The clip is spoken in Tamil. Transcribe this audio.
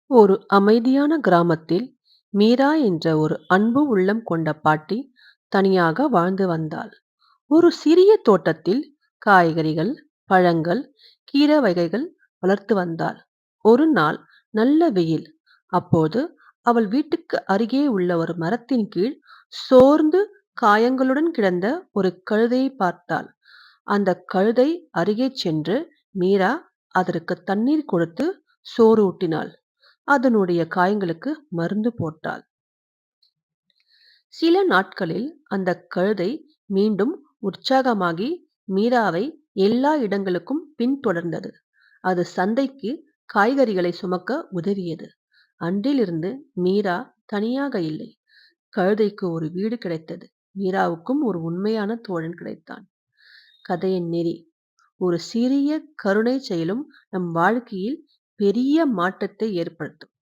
ஒரு அமைதியான கிராமத்தில் மீரா என்ற ஒரு அன்பு உள்ளம் கொண்ட பாட்டி தனியாக வாழ்ந்து வந்தாள். ஒரு சிறிய தோட்டத்தில் காய்கறிகள், பழங்கள், கீரை வகைகள் வளர்த்து வந்தாள். ஒரு நாள் நல்ல வெயில். அப்போது அவள் வீட்டுக்கு அருகே உள்ள ஒரு மரத்தின் கீழ் சோர்ந்து காயங்களுடன் கிடந்த ஒரு கழுதையை பார்த்தாள். அந்த கழுதை அருகே சென்று மீரா அதற்கு தண்ணீர் கொடுத்து சோறு ஊட்டினாள். அதனுடைய காயங்களுக்கு மருந்து போட்டாள். சில நாட்களில் அந்த கழுதை மீண்டும் உற்சாகமாகி மீராவை எல்லா இடங்களுக்கும் பின்தொடர்ந்தது. அது சந்தைக்கு காய்கறிகளை சுமக்க உதவியது. அன்றிலிருந்து மீரா தனியாக இல்லை. கழுதைக்கு ஒரு வீடு கிடைத்தது. மீராவுக்கும் ஒரு உண்மையான தோழன் கிடைத்தான். கதையின் நெறி: ஒரு சிறிய கருணை செயலும் நம் வாழ்க்கையில் பெரிய மாற்றத்தை ஏற்படுத்தும்.